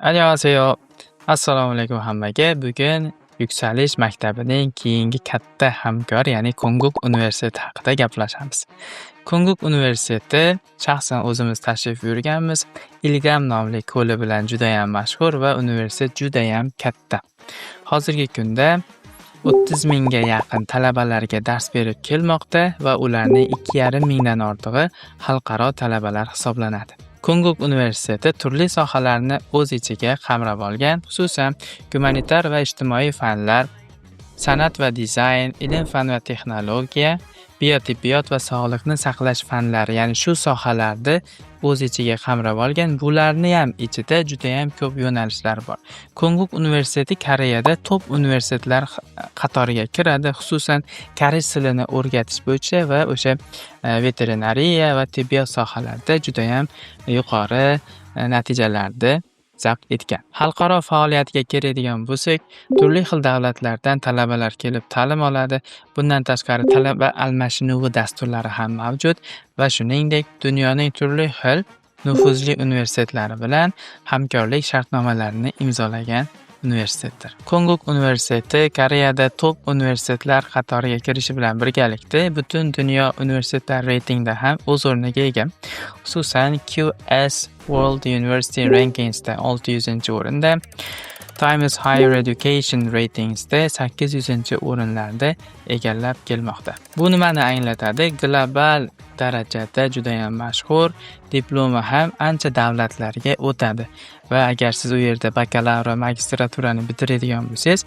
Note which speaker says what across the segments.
Speaker 1: Annyeonghaseyo. Assalomu alaykum hammaga. Bugun Yuksalish maktabining keyingi katta hamkor, ya'ni Ko'nguk universiteti haqida gaplashamiz. Ko'nguk universiteti shaxsan o'zimiz tashrif buyurganmiz. Ilgam nomli ko'li bilan juda ham mashhur va universitet juda ham katta. Hozirgi kunda 30 mingga yaqin talabalarga dars berib kelmoqda va ularning 2,5 mingdan ortig'i xalqaro talabalar hisoblanadi. Ko'nguk universiteti turli sohalarni o'z ichiga qamrab olgan, xususan gumanitar va ijtimoiy fanlar, san'at va dizayn, ilm-fan va texnologiya, biotibbiyot va sog'liqni saqlash fanlari, ya'ni shu sohalarni o'z ichiga qamrab olgan. Bularni ham ichida juda ham ko'p yo'nalishlar bor. Ko'nguk universiteti Koreyada top universitetlar qatoriga kiradi, xususan koreys tilini o'rgatish bo'yicha va o'sha veterinariya va tibbiyot sohalarida juda ham yuqori natijalarni zabt etgan. Xalqaro faoliyatga keladigan bo'lsak, turli xil davlatlardan talabalar kelib ta'lim oladi. Bundan tashqari talaba almashinuvi dasturlari ham mavjud va shuningdek dunyoning turli xil nufuzli universitetlari bilan hamkorlik shartnomalarini imzolagan universitetdir. Ko'nguk universiteti Koreyada top universitetlar qatoriga kirishi bilan birgalikda butun dunyo universitetlar reytingida ham o'z o'rniga ega. Xususan QS World University Rankingsda 600-o'rinda, Times Higher Education Ratingsda 800-o'rinlarda egallab kelmoqda. Bu nimani anglatadi? Global darajada juda ham mashhur, diplomi ham ancha davlatlarga o'tadi va agar siz u yerda bakalavr va magistraturani bitiradigan bo'lsangiz,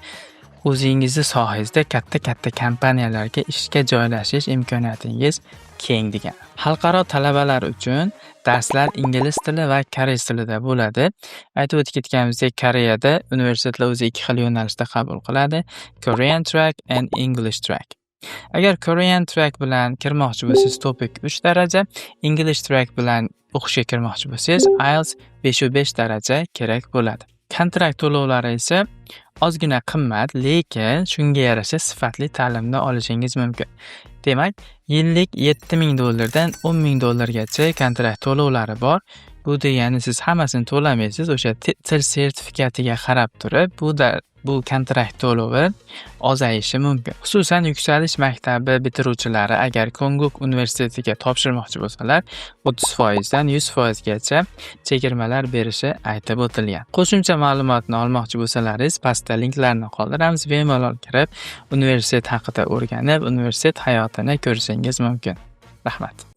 Speaker 1: o'zingizni sohangizda katta kompaniyalarga ishga joylashish imkoniyatingiz keng degan. Xalqaro talabalar uchun darslar ingliz tili va koreys tilida bo'ladi. Aytib o'tib ketganimizdek, Koreyada universitetlar o'zi ikki xil yo'nalishda qabul qiladi: Korean track and English track. Agar Korean track bilan kirmoqchi bo'lsangiz, TOEIC 3 daraja, English track bilan o'qishga kirmoqchi bo'lsangiz, IELTS 5.5 daraja kerak bo'ladi. Kontrakt to'lovlari esa ozgina qimmat, lekin shunga yarasha sifatli ta'limni olishingiz mumkin. Demak, yillik $7,000 dan $10,000gacha kontrakt to'lovlari bor. Bu degani siz hammasini to'lamaysiz, o'sha til sertifikatiga qarab turib, bu kontrakt to'lovi ozayishi mumkin. Xususan Yuksalish maktabi bitiruvchilari agar Ko'nguk universitetiga topshirmoqchi bo'lsalar, 30% dan 100%gacha chegirmalar berishi aytib o'tilgan. Qo'shimcha ma'lumotni olmoqchi bo'lsalaringiz, pastda linklarni qoldiramiz. Bemalol kirib, universitet haqida o'rganib, universitet hayotini ko'rishingiz mumkin. Rahmat.